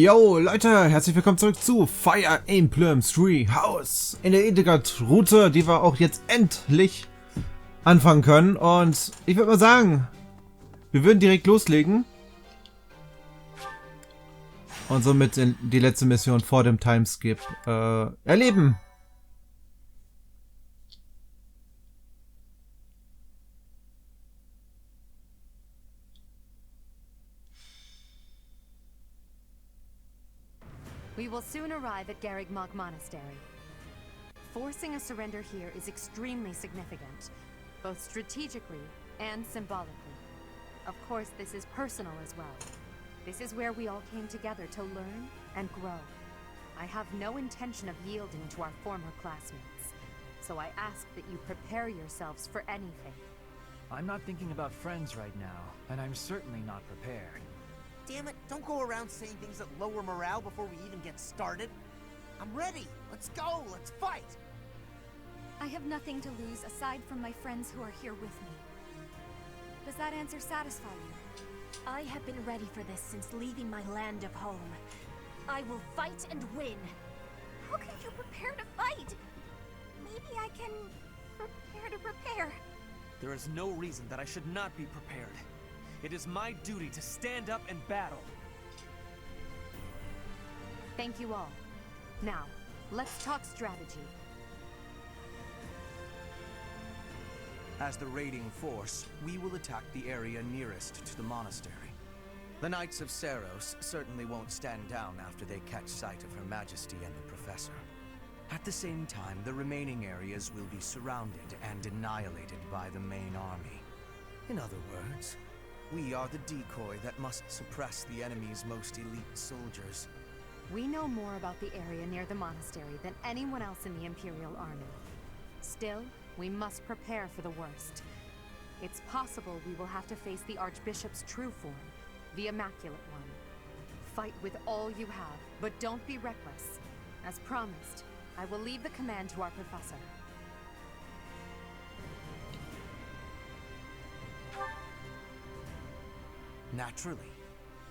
Yo Leute, herzlich willkommen zurück zu Fire Emblem Three House in der Edelgard-Route, die wir auch jetzt endlich anfangen können. Und ich würde mal sagen, wir würden direkt loslegen und somit die letzte Mission vor dem Timeskip erleben. We will soon arrive at Garrigmog Monastery. Forcing a surrender here is extremely significant, both strategically and symbolically. Of course, this is personal as well. This is where we all came together to learn and grow. I have no intention of yielding to our former classmates, so I ask that you prepare yourselves for anything. I'm not thinking about friends right now, and I'm certainly not prepared. Damn it, don't go around saying things that lower morale before we even get started. I'm ready. Let's go. Let's fight. I have nothing to lose aside from my friends who are here with me. Does that answer satisfy you? I have been ready for this since leaving my land of home. I will fight and win. How can you prepare to fight? Maybe I can prepare to prepare. There is no reason that I should not be prepared. It is my duty to stand up and battle. Thank you all. Now, let's talk strategy. As the raiding force, we will attack the area nearest to the monastery. The Knights of Seros certainly won't stand down after they catch sight of Her Majesty and the Professor. At the same time, the remaining areas will be surrounded and annihilated by the main army. In other words, we are the decoy that must suppress the enemy's most elite soldiers. We know more about the area near the monastery than anyone else in the Imperial Army. Still, we must prepare for the worst. It's possible we will have to face the Archbishop's true form, the Immaculate One. Fight with all you have, but don't be reckless. As promised, I will leave the command to our Professor. Naturally,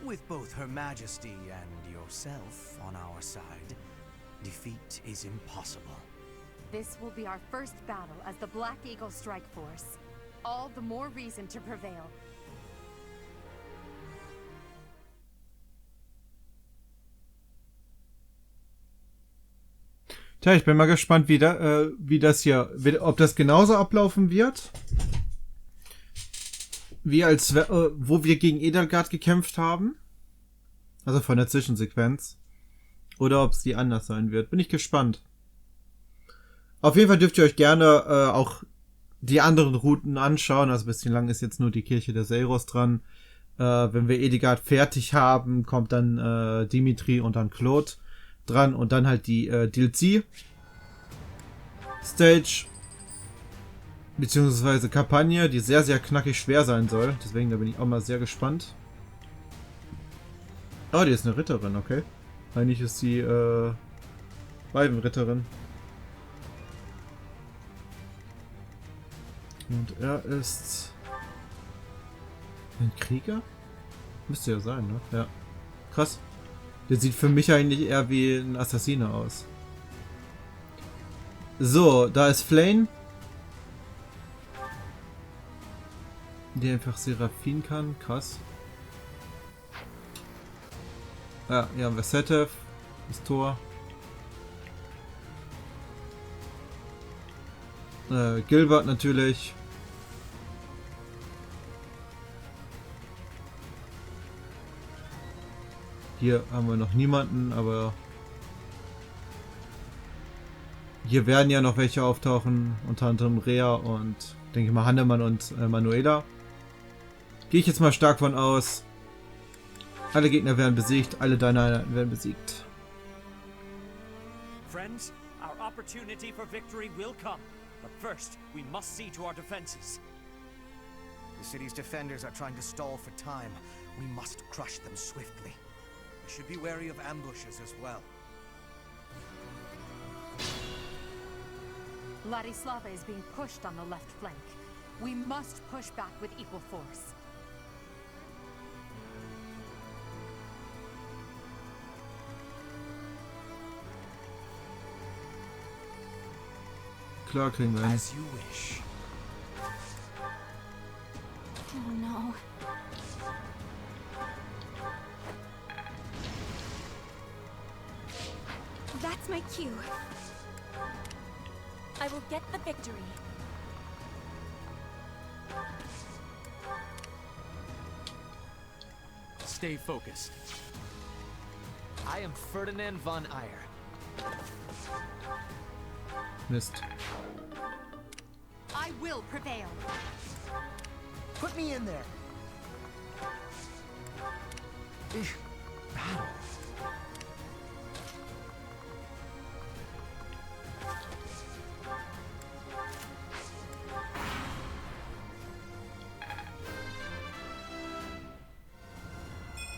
with both Her Majesty and yourself on our side, defeat is impossible. This will be our first battle as the Black Eagle Strike Force. All the more reason to prevail. Tja, ich bin mal gespannt, wie das hier, ob das genauso ablaufen wird, wie wo wir gegen Edelgard gekämpft haben. Also von der Zwischensequenz. Oder ob es die anders sein wird. Bin ich gespannt. Auf jeden Fall dürft ihr euch gerne auch die anderen Routen anschauen. Also bislang ist jetzt nur die Kirche der Seros dran. Wenn wir Edelgard fertig haben, kommt dann Dimitri und dann Claude dran. Und dann halt die DLC Stage beziehungsweise Kampagne, die sehr, sehr knackig schwer sein soll. Deswegen, da bin ich auch mal sehr gespannt. Oh, die ist eine Ritterin, okay. Eigentlich ist sie Weibenritterin. Und er ist ein Krieger? Müsste ja sein, ne? Ja. Krass. Der sieht für mich eigentlich eher wie ein Assassine aus. So, da ist Flame. Die einfach Seraphine kann. Krass. Ja, hier haben wir Setev. Das Tor. Gilbert natürlich. Hier haben wir noch niemanden, aber hier werden ja noch welche auftauchen. Unter anderem Rea und denke mal Hannemann und Manuela. Gehe ich jetzt mal stark von aus. Alle Gegner werden besiegt, alle deine Einheiten werden besiegt. Friends, our opportunity for victory will come. But first, we must see to our defenses. The city's defenders are trying to stall for time. We must crush them swiftly. We should be wary of ambushes as well. Ladislava is being pushed on the left flank. We must push back with equal force. Klar, kriegen wir hin. As you wish. Oh no. That's my cue. I will get the victory. Stay focused. I am Ferdinand von Eyre. Mist. I will prevail. Put me in there. Battle.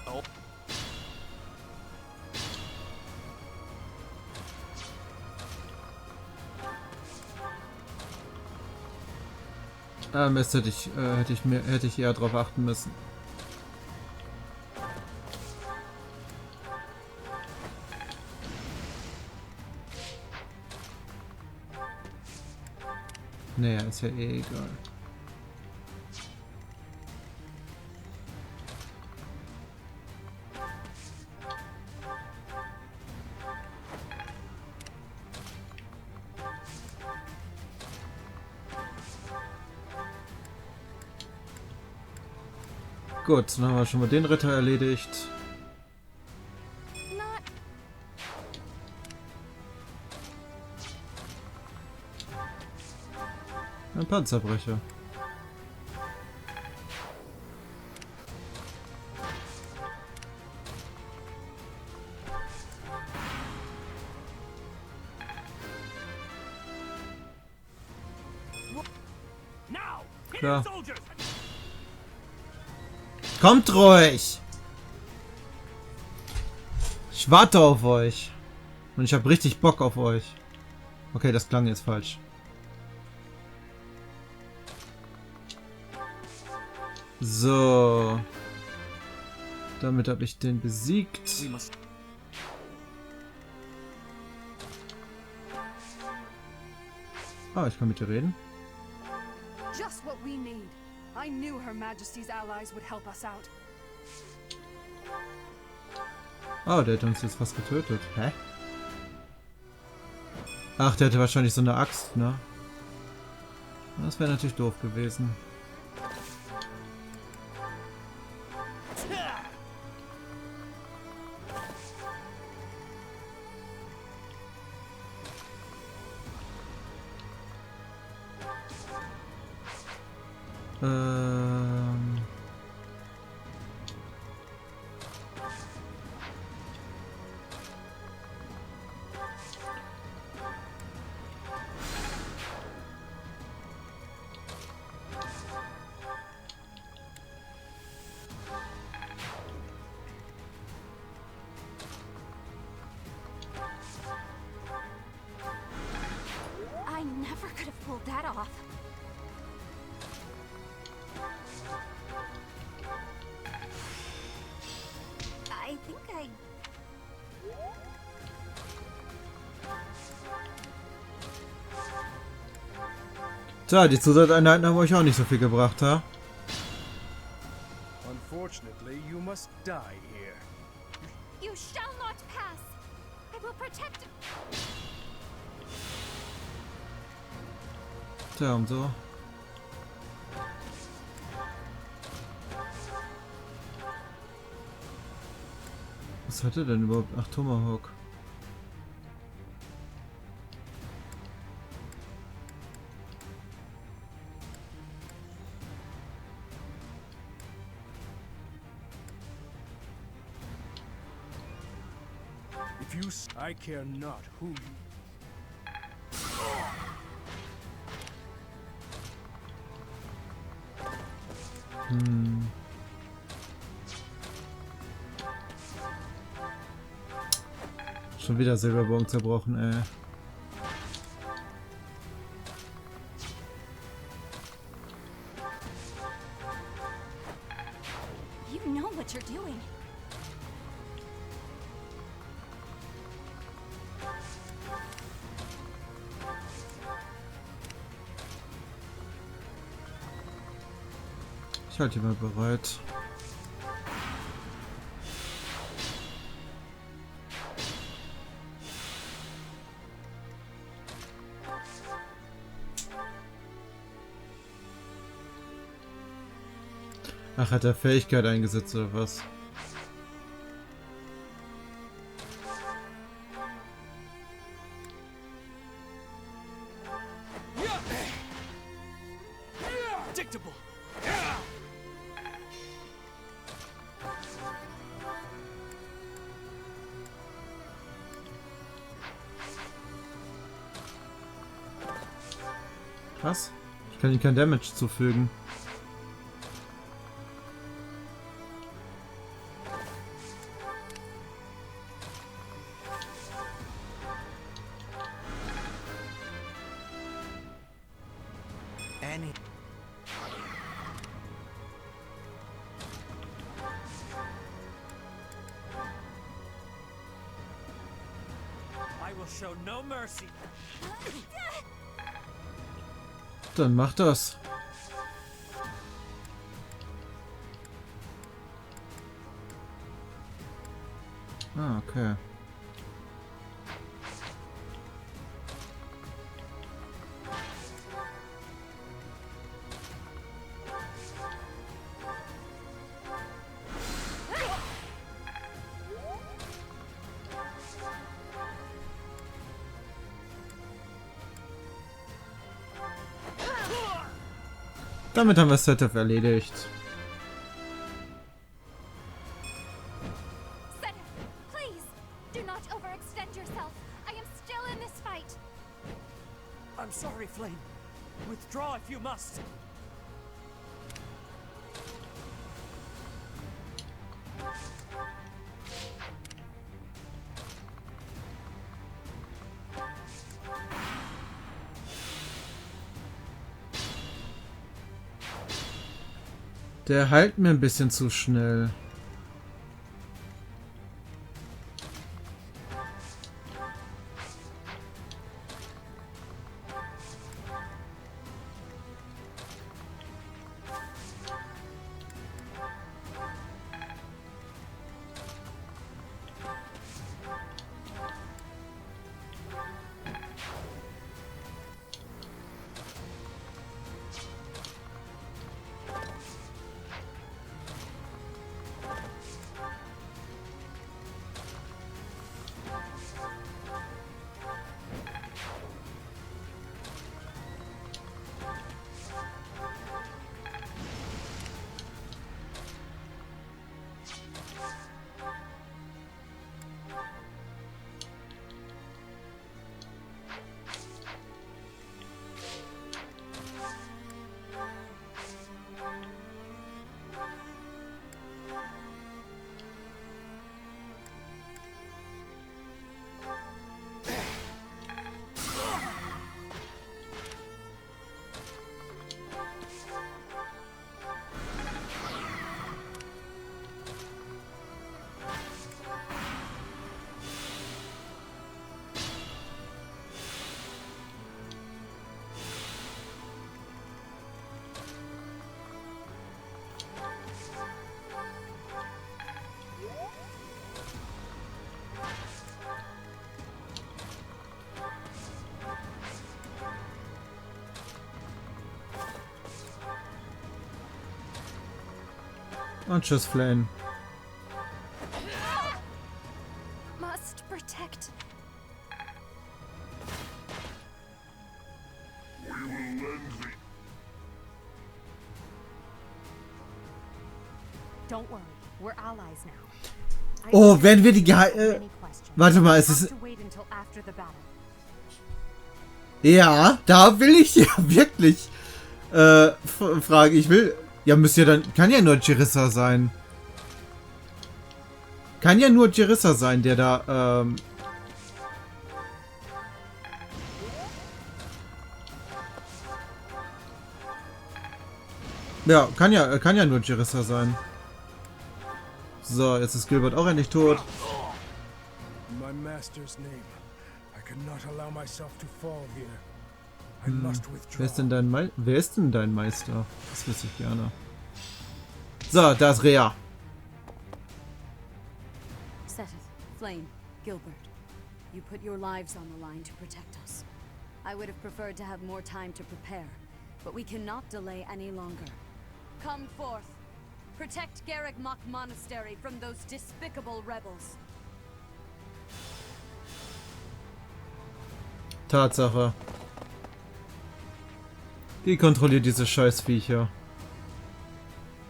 Oh. Mist, hätte ich eher drauf achten müssen. Naja, ist ja eh egal. Gut, dann haben wir schon mal den Ritter erledigt. Not. Ein Panzerbrecher. Now, hit Klar. the soldiers! Kommt ruhig! Ich warte auf euch. Und ich habe richtig Bock auf euch. Okay, das klang jetzt falsch. So. Damit habe ich den besiegt. We must. Ah, ich kann mit dir reden. Just what we need. I knew Her Majesty's allies would help us out. Ah, der hat uns jetzt fast getötet. Hä? Ach, der hatte wahrscheinlich so eine Axt, ne? Das wäre natürlich doof gewesen. I never could have pulled that off. I think I... Tja, die Zusatzeinheiten haben euch auch nicht so viel gebracht, ha? Unfortunately, you must die here. You shall not pass! I will protect... Tja, und so. Was hat er denn überhaupt? Ach, Tomahawk. If you I care not who you... Schon wieder Silberbogen zerbrochen, ey. You know what you're doing. halte die mal bereit. Ach, hat er Fähigkeit eingesetzt oder was? Predictable. Was? Ich kann ihm kein Damage zufügen. Any. I will show no mercy. Dann mach das. Ah, okay. Damit haben wir das Setup erledigt. Senator, please, do not overextend yourself. I am still in this fight. I'm sorry, Flame. Withdraw if you must. Der heilt mir ein bisschen zu schnell. Und tschüss, Flame. Must protect. Don't worry, we're allies now. Oh, werden wir die warte mal, es ist... Ja, da will ich ja wirklich fragen. Ich will... Ja, müsst ihr dann... Kann ja nur Jerissa sein. Kann ja nur Jerissa sein, der da... Ja, kann ja nur Jerissa sein. So, jetzt ist Gilbert auch endlich tot. In my master's name, I cannot allow myself to fall here. I must withdraw. Wer ist denn dein Meister? Das wüsste ich gerne. So, da ist Rea. Seteth, Flame, Gilbert. You put your lives on the line to protect us. I would have preferred to have more time to prepare, but we cannot delay any longer. Come forth. Protect Garreg Mach Monastery from those despicable rebels. Tatsache. Die kontrolliert diese Scheißviecher.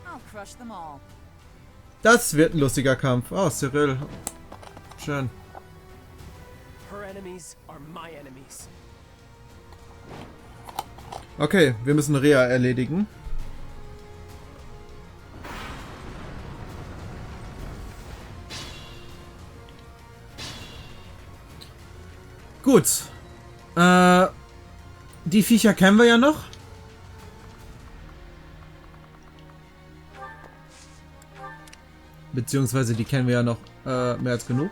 I'll crush them all. Das wird ein lustiger Kampf. Oh, Cyril. Schön. Her enemies are my enemies. Okay, wir müssen Rea erledigen. Gut. Die Viecher kennen wir ja noch. Beziehungsweise die kennen wir ja noch mehr als genug.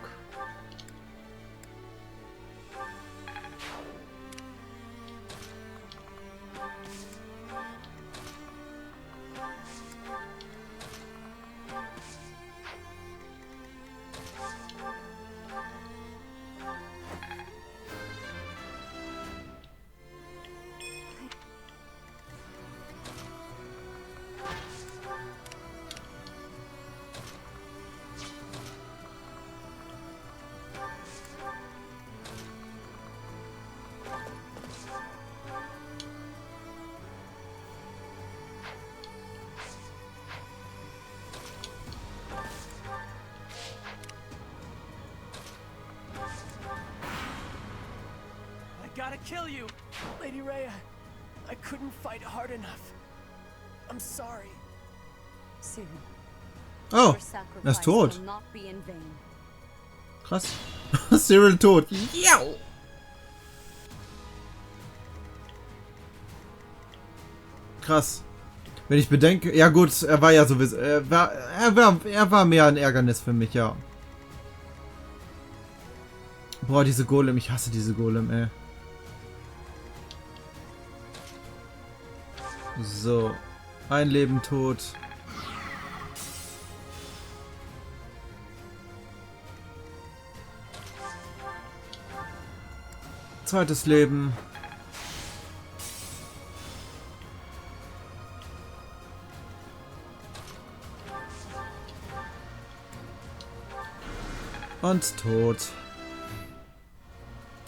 Gotta kill you! Lady Rhea, I couldn't fight hard enough. I'm sorry. Cyril. Oh, Your sacrifice er ist tot. will not be in vain. Krass. Cyril tot. Ja. Krass. Wenn ich bedenke, ja gut, er war ja sowieso, er war mehr ein Ärgernis für mich, ja. Boah, diese Golem, ich hasse diese Golem, ey. So, ein Leben tot. Zweites Leben. Und tot.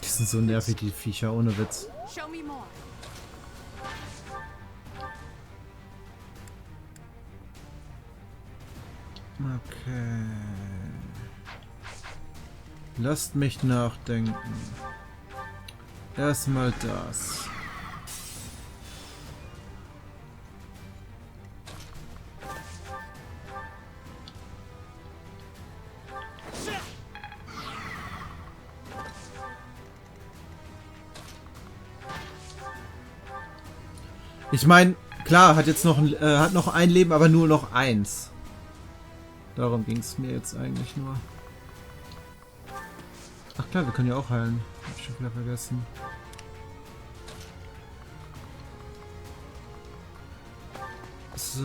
Die sind so nervig, die Viecher, ohne Witz. Show me more. Okay. Lasst mich nachdenken. Erstmal das. Ich meine, klar, hat jetzt noch hat noch ein Leben, aber nur noch eins. Darum ging es mir jetzt eigentlich nur. Ach klar, wir können ja auch heilen. Hab ich schon wieder vergessen. So.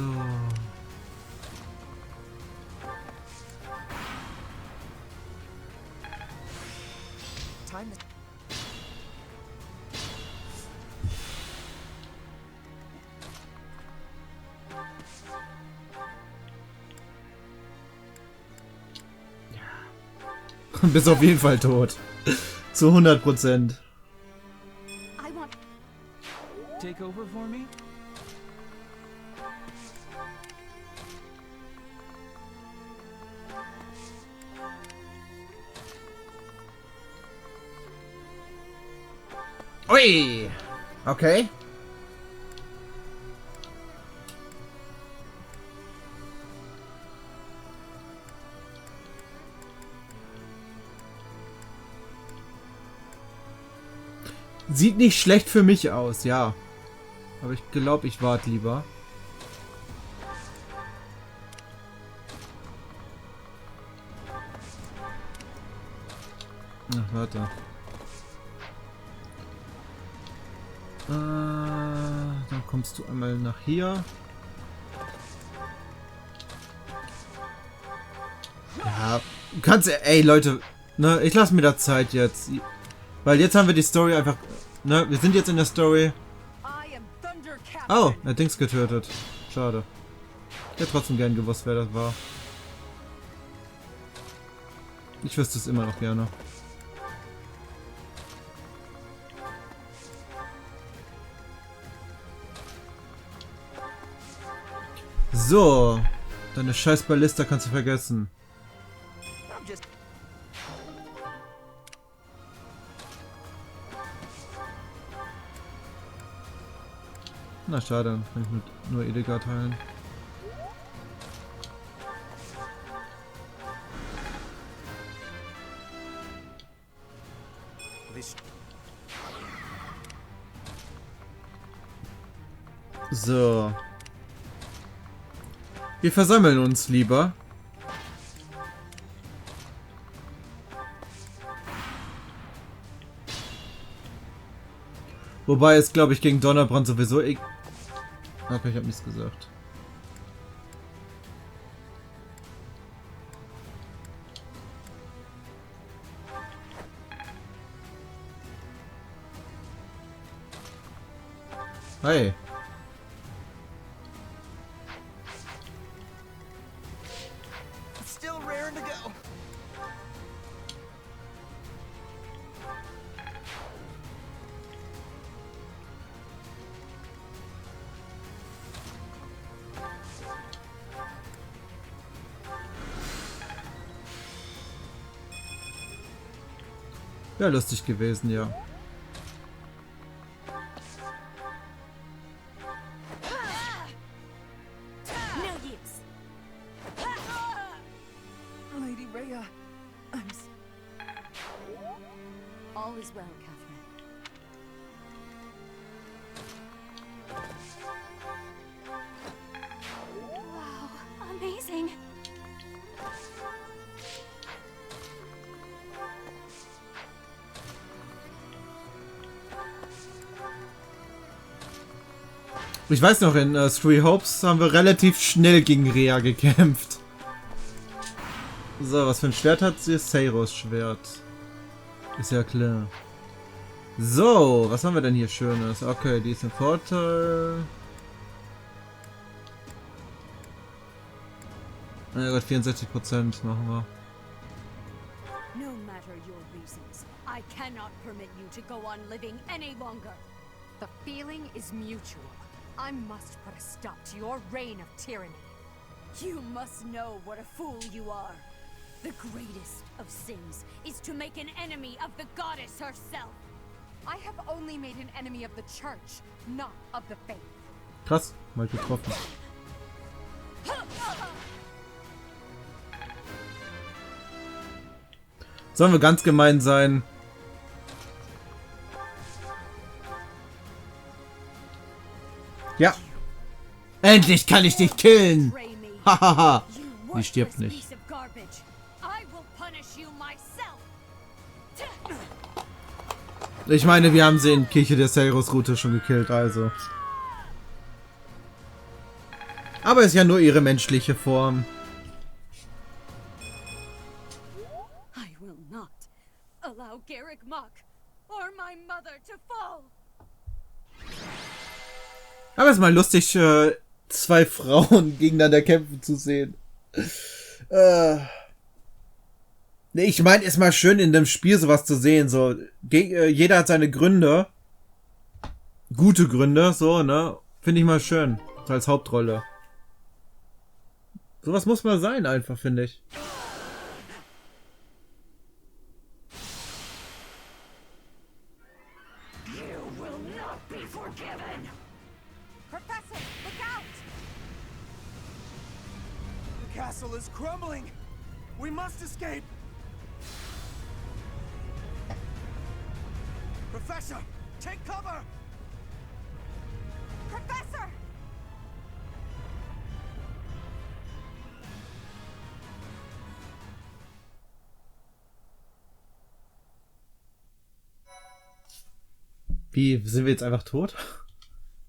Bist auf jeden Fall tot. Zu 100%. Take over for me? Ui! Okay. Sieht nicht schlecht für mich aus, ja. Aber ich glaube, ich warte lieber. Ach, warte. Dann kommst du einmal nach hier. Ja, du kannst, ey Leute, ne, ich lasse mir da Zeit jetzt. Weil jetzt haben wir die Story einfach, ne, wir sind jetzt in der Story. Oh, er hat Dings getötet. Schade. Ich hätte trotzdem gern gewusst, wer das war. Ich wüsste es immer noch gerne. So, deine scheiß Ballista kannst du vergessen. Na schade, dann kann ich mit nur Edgar teilen. So. Wir versammeln uns lieber. Wobei es, glaube ich, gegen Donnerbrand sowieso okay, ich habe nichts gesagt. Hey. Still raring to go. Ja, lustig gewesen, ja. Lady Rhea, All is well, Catherine. Wow, amazing. Ich weiß noch, in Three Hopes haben wir relativ schnell gegen Rhea gekämpft. So, was für ein Schwert hat sie? Seiros Schwert. Ist ja klar. So, was haben wir denn hier Schönes? Okay, die ist ein Vorteil. Ja Gott, 64% machen wir. No matter your reasons, I cannot permit you to go on living any longer. The feeling is mutual. I must put a stop to your reign of tyranny. You must know what a fool you are. The greatest of sins is to make an enemy of the goddess herself. I have only made an enemy of the church, not of the faith. Krass, mal getroffen. Sollen wir ganz gemein sein? Ja. Endlich kann ich dich killen. Hahaha. Die stirbt nicht. Ich meine, wir haben sie in Kirche der Seiros-Route schon gekillt, also. Aber ist ja nur ihre menschliche Form. I will not allow Garrick Mach or my mother to fall. Aber es ist mal lustig, zwei Frauen gegeneinander kämpfen zu sehen. Ich meine, ist mal schön in dem Spiel sowas zu sehen. So, jeder hat seine Gründe. Gute Gründe, so, ne? Finde ich mal schön. So als Hauptrolle. Sowas muss mal sein, einfach, finde ich. Professor, look out! The castle is crumbling. We must escape. Professor, take cover. Professor! Wie, sind wir jetzt einfach tot?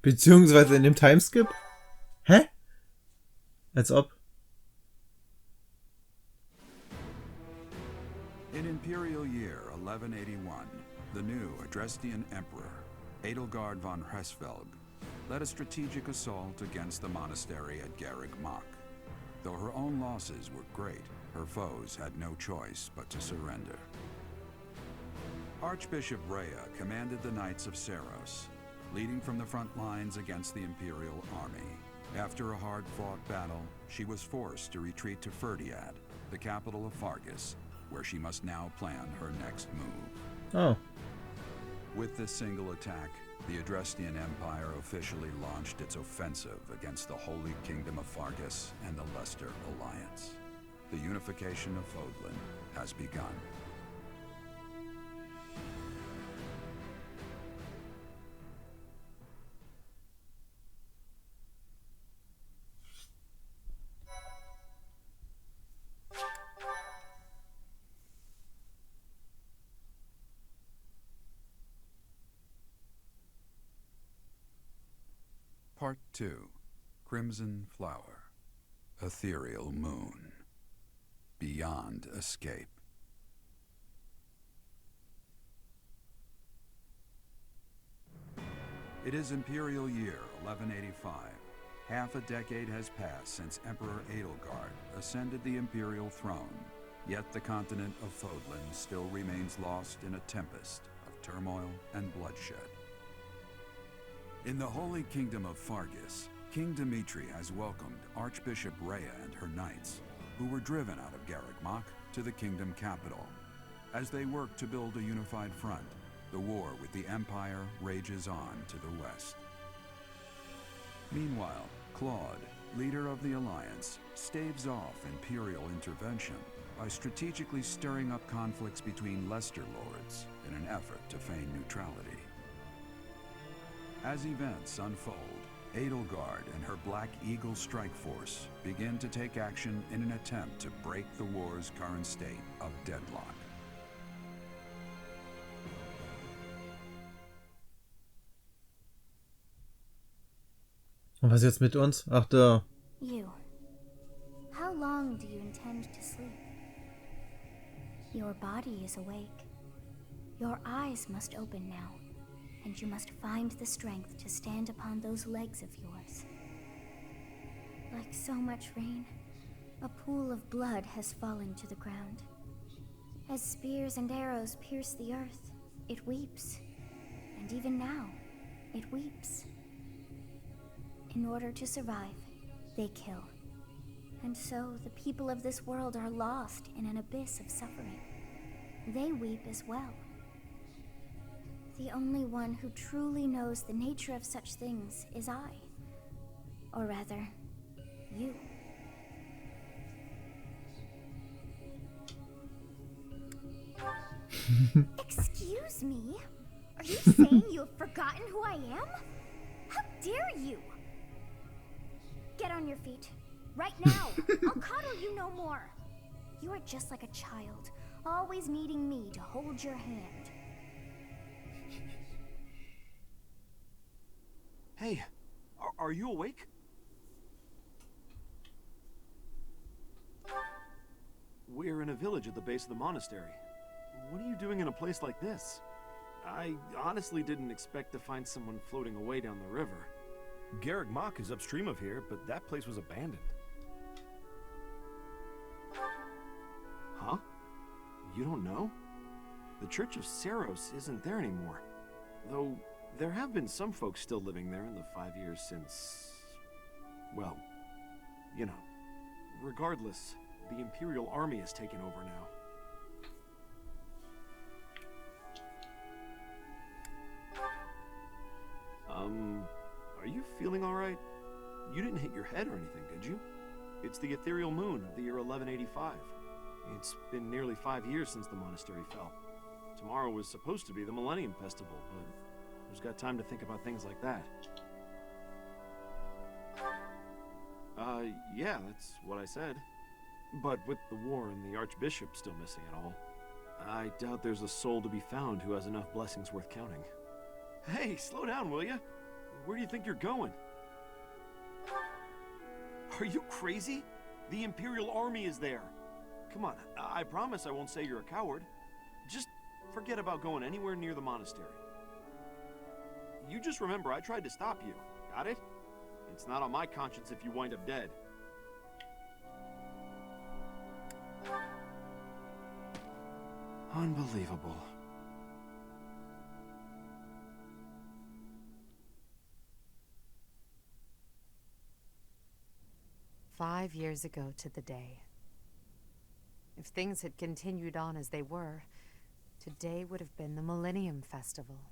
Beziehungsweise in dem Timeskip? Hä? Als ob. In Imperial year 1181, the new Adrestian Emperor, Edelgard von Hresvelg, led a strategic assault against the monastery at Garreg Mach. Though her own losses were great, her foes had no choice but to surrender. Archbishop Rhea commanded the Knights of Seiros, leading from the front lines against the Imperial army. After a hard-fought battle, she was forced to retreat to Ferdiad, the capital of Fargus, where she must now plan her next move. Oh. With this single attack, the Adrestian Empire officially launched its offensive against the Holy Kingdom of Fargus and the Leicester Alliance. The unification of Fodlan has begun. Part 2. Crimson Flower. Ethereal Moon. Beyond Escape. It is Imperial year 1185. Half a decade has passed since Emperor Edelgard ascended the Imperial throne, yet the continent of Fodlan still remains lost in a tempest of turmoil and bloodshed. In the Holy Kingdom of Fargus, King Dimitri has welcomed Archbishop Rhea and her knights, who were driven out of Garreg Mach to the kingdom capital. As they work to build a unified front, the war with the Empire rages on to the west. Meanwhile, Claude, leader of the Alliance, staves off Imperial intervention by strategically stirring up conflicts between Leicester lords in an effort to feign neutrality. As events unfold, Edelgard and her Black Eagle strike force begin to take action in an attempt to break the war's current state of deadlock. Und was jetzt mit uns? Ach da. You. How long do you intend to sleep? Your body is awake. Your eyes must open now. And you must find the strength to stand upon those legs of yours. Like so much rain, a pool of blood has fallen to the ground. As spears and arrows pierce the earth, it weeps. And even now, it weeps. In order to survive, they kill. And so the people of this world are lost in an abyss of suffering. They weep as well. The only one who truly knows the nature of such things is I. Or rather, you. Excuse me? Are you saying you have forgotten who I am? How dare you? Get on your feet. Right now. I'll coddle you no more. You are just like a child, always needing me to hold your hand. Hey, are you awake? We're in a village at the base of the monastery. What are you doing in a place like this? I honestly didn't expect to find someone floating away down the river. Garreg Mach is upstream of here, but that place was abandoned. Huh? You don't know? The Church of Seiros isn't there anymore. Though there have been some folks still living there in the 5 years since... well, you know. Regardless, the Imperial Army has taken over now. Are you feeling alright? You didn't hit your head or anything, did you? It's the ethereal moon of the year 1185. It's been nearly 5 years since the monastery fell. Tomorrow was supposed to be the Millennium Festival, but who's got time to think about things like that? Yeah, that's what I said. But with the war and the Archbishop still missing it all, I doubt there's a soul to be found who has enough blessings worth counting. Hey, slow down, will ya? Where do you think you're going? Are you crazy? The Imperial Army is there. Come on, I promise I won't say you're a coward. Just forget about going anywhere near the monastery. You just remember I tried to stop you. Got it? It's not on my conscience if you wind up dead. Unbelievable. "5 years ago to the day. If things had continued on as they were, today would have been the Millennium Festival."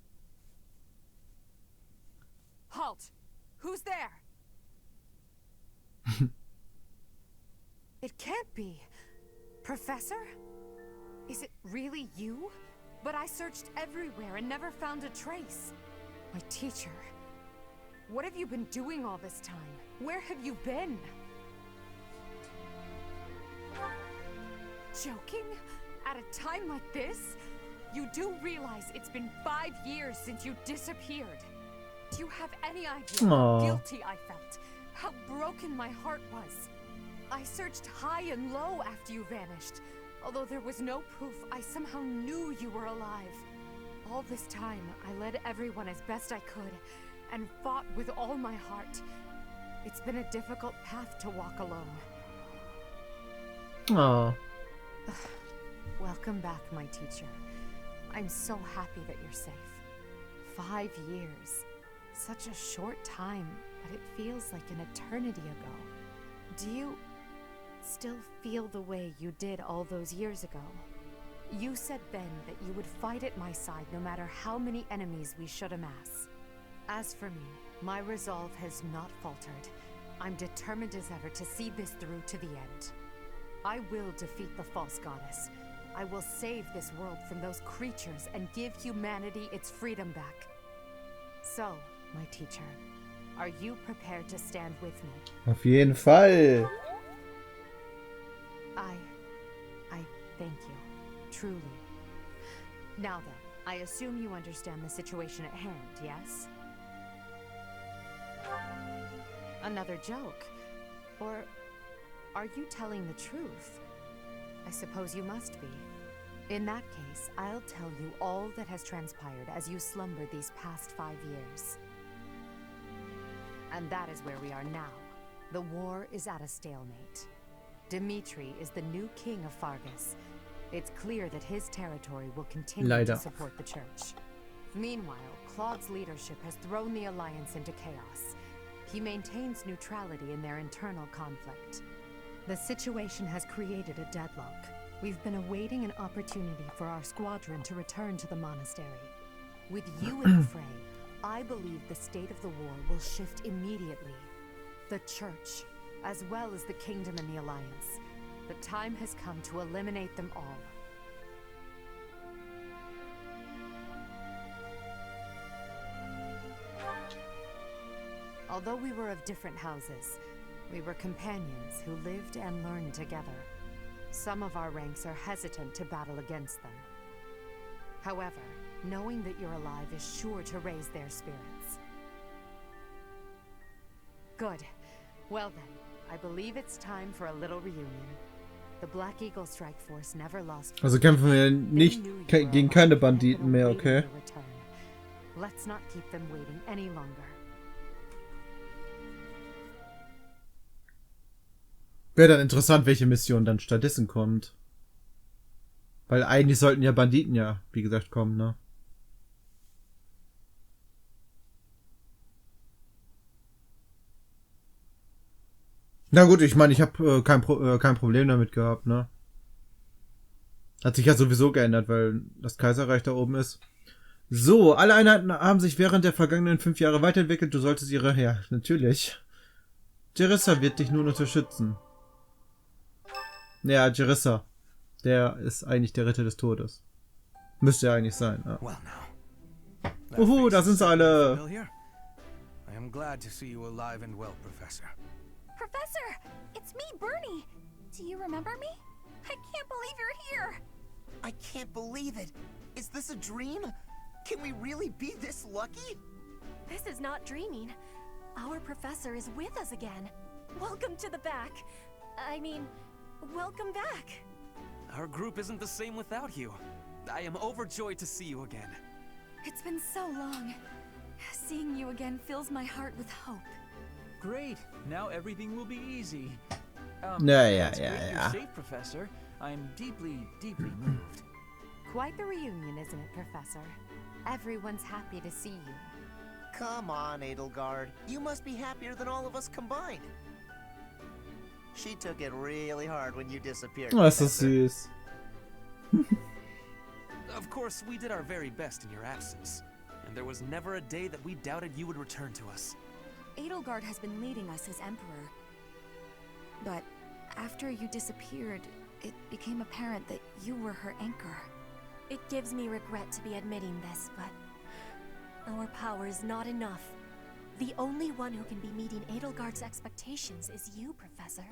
Halt! Who's there? It can't be. Professor? Is it really you? But I searched everywhere and never found a trace. My teacher. What have you been doing all this time? Where have you been? Joking? At a time like this? You do realize it's been 5 years since you disappeared. Do you have any idea how guilty I felt? How broken my heart was? I searched high and low after you vanished. Although there was no proof, I somehow knew you were alive. All this time, I led everyone as best I could, and fought with all my heart. It's been a difficult path to walk alone. Aww. Welcome back, my teacher. I'm so happy that you're safe. 5 years. Such a short time, but it feels like an eternity ago. Do you still feel the way you did all those years ago? You said then that you would fight at my side no matter how many enemies we should amass. As for me, my resolve has not faltered. I'm determined as ever to see this through to the end. I will defeat the false goddess. I will save this world from those creatures and give humanity its freedom back. So, my teacher, are you prepared to stand with me? Auf jeden Fall. I thank you. Truly. Now then, I assume you understand the situation at hand, yes? Another joke? Or are you telling the truth? I suppose you must be. In that case, I'll tell you all that has transpired as you slumbered these past 5 years. And that is where we are now. The war is at a stalemate. Dimitri is the new king of Fargus. It's clear that his territory will continue to support the church. Meanwhile, Claude's leadership has thrown the Alliance into chaos. He maintains neutrality in their internal conflict. The situation has created a deadlock. We've been awaiting an opportunity for our squadron to return to the monastery. With you in the fray, I believe the state of the war will shift immediately. The church, as well as the kingdom and the Alliance. The time has come to eliminate them all. Although we were of different houses, we were companions who lived and learned together. Some of our ranks are hesitant to battle against them. However, knowing that you're alive is sure to raise their spirits. Good. Well then, I believe it's time for a little reunion. The Black Eagle Strike Force never lost. Also kämpfen wir nicht gegen keine Banditen mehr, okay? Let's not keep them waiting any longer. Wäre dann interessant, welche Mission dann stattdessen kommt. Weil eigentlich sollten ja Banditen ja, wie gesagt, kommen, ne? Na gut, ich meine, ich habe kein Problem damit gehabt, ne? Hat sich ja sowieso geändert, weil das Kaiserreich da oben ist. So, alle Einheiten haben sich während der vergangenen 5 Jahre weiterentwickelt. Du solltest ihre... Ja, natürlich. Jerissa wird dich nun unterstützen. Ja, Jerissa. Der ist eigentlich der Ritter des Todes. Müsste ja eigentlich sein, ja. Uhu, da sind sie alle. I am glad to see you alive and well, Professor. Professor, it's me, Bernie. Do you remember me? I can't believe you're here. I can't believe it. Is this a dream? Can we really be this lucky? This is not dreaming. Our professor is with us again. Welcome to the back. I mean, welcome back. Our group isn't the same without you. I am overjoyed to see you again. It's been so long. Seeing you again fills my heart with hope. Great. Now everything will be easy. Yeah. You're safe, Professor. I'm deeply moved. Quite the reunion, isn't it, Professor? Everyone's happy to see you. Come on, Edelgard. You must be happier than all of us combined. She took it really hard when you disappeared. Oh, ist das süß. Of course, we did our very best in your absence. And there was never a day that we doubted you would return to us. Edelgard has been leading us as Emperor. But after you disappeared, it became apparent that you were her anchor. It gives me regret to be admitting this, but our power is not enough. The only one who can be meeting Edelgard's expectations is you, Professor.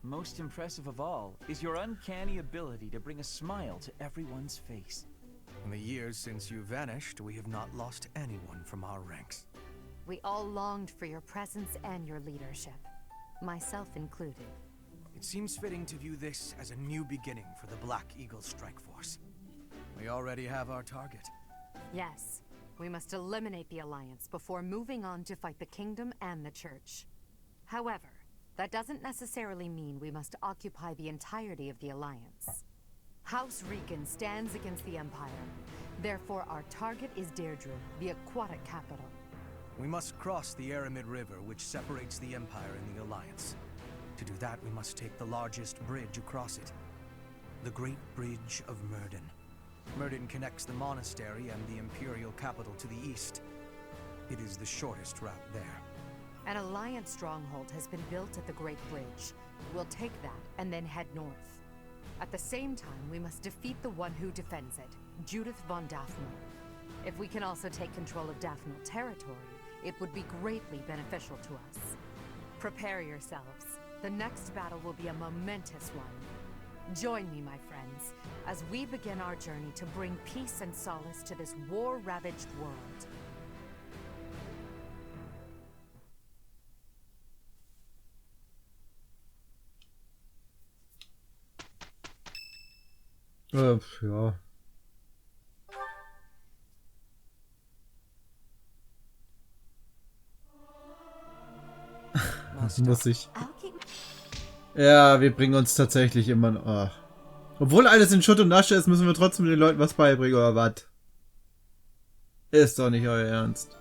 Most impressive of all is your uncanny ability to bring a smile to everyone's face. In the years since you vanished, we have not lost anyone from our ranks. We all longed for your presence and your leadership, myself included. It seems fitting to view this as a new beginning for the Black Eagle Strike Force. We already have our target. Yes, we must eliminate the Alliance before moving on to fight the Kingdom and the Church. However, that doesn't necessarily mean we must occupy the entirety of the Alliance. House Riken stands against the Empire. Therefore, our target is Deirdre, the aquatic capital. We must cross the Aramid River, which separates the Empire and the Alliance. To do that, we must take the largest bridge across it. The Great Bridge of Myrden. Myrden connects the monastery and the Imperial capital to the east. It is the shortest route there. An Alliance stronghold has been built at the Great Bridge. We'll take that and then head north. At the same time, we must defeat the one who defends it, Judith von Daphne. If we can also take control of Daphne territory, it would be greatly beneficial to us. Prepare yourselves. The next battle will be a momentous one. Join me, my friends, as we begin our journey to bring peace and solace to this war-ravaged world. Ja. Muss ich. Ja, wir bringen uns tatsächlich immer noch. Oh. Obwohl alles in Schutt und Asche ist, müssen wir trotzdem den Leuten was beibringen, oder was? Ist doch nicht euer Ernst.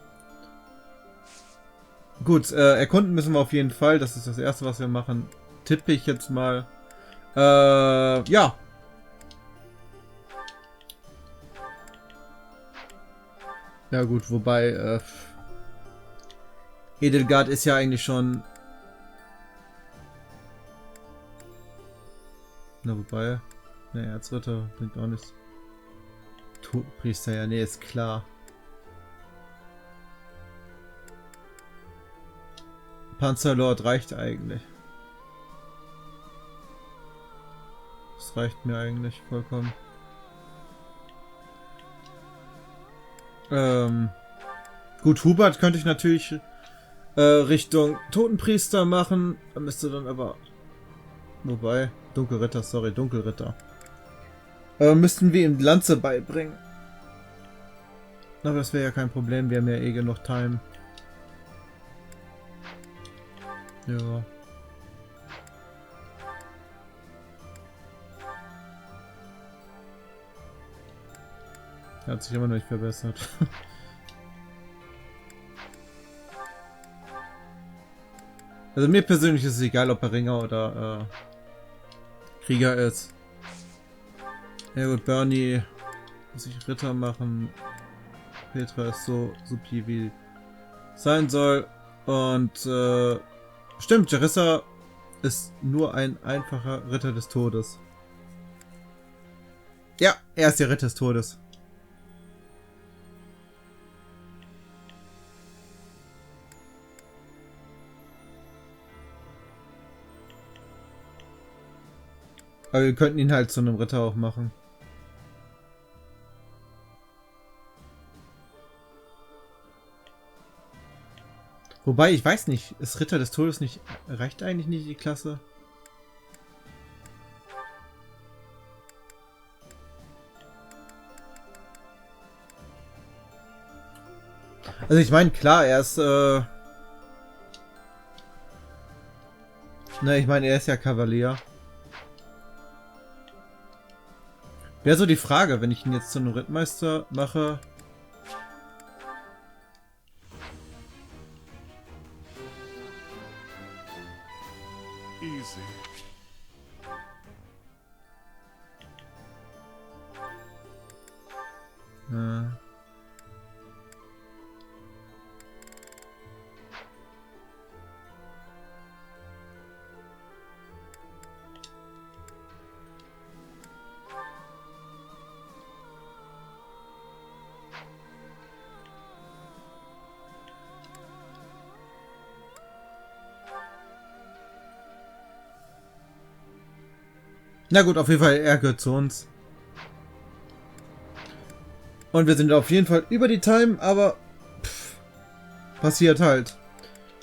Gut, erkunden müssen wir auf jeden Fall. Das ist das Erste, was wir machen. Tippe ich jetzt mal. Ja. Ja gut, wobei, Edelgard ist ja eigentlich schon... Na, wobei... Ne, Erzritter bringt auch nichts. Totenpriester, ja, nee, ist klar. Panzerlord reicht eigentlich. Das reicht mir eigentlich vollkommen. Gut, Hubert könnte ich natürlich Richtung Totenpriester machen. Da müsste dann aber... Wobei, Dunkelritter, sorry, Dunkelritter. Müssten wir ihm Lanze beibringen. Aber das wäre ja kein Problem, wir haben ja eh genug Time. Ja. Er hat sich immer noch nicht verbessert. Also mir persönlich ist es egal, ob er Ringer oder Krieger ist. Ja gut, Bernie muss ich Ritter machen. Petra ist so supi wie sein soll. Und stimmt, Jarissa ist nur ein einfacher Ritter des Todes. Ja, er ist der Ritter des Todes. Aber wir könnten ihn halt zu einem Ritter auch machen. Wobei, ich weiß nicht, ist Ritter des Todes nicht... Reicht eigentlich nicht die Klasse? Also ich meine, klar, er ist, ne, ich meine, er ist ja Kavalier. Wäre so die Frage, wenn ich ihn jetzt zu einem Rittmeister mache. Easy. Na gut, auf jeden Fall, er gehört zu uns. Und wir sind auf jeden Fall über die Time, aber passiert halt.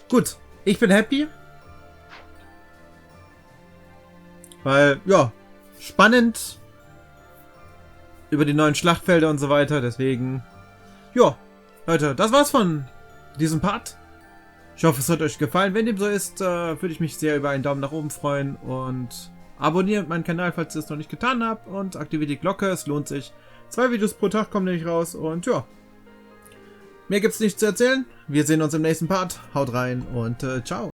Gut, ich bin happy. Weil, ja, spannend. Über die neuen Schlachtfelder und so weiter. Deswegen, ja, Leute, das war's von diesem Part. Ich hoffe, es hat euch gefallen. Wenn dem so ist, würde ich mich sehr über einen Daumen nach oben freuen. Und abonniert meinen Kanal, falls ihr es noch nicht getan habt. Und aktiviert die Glocke, es lohnt sich. 2 Videos pro Tag kommen nämlich raus. Und ja, mehr gibt's nicht zu erzählen. Wir sehen uns im nächsten Part. Haut rein und ciao.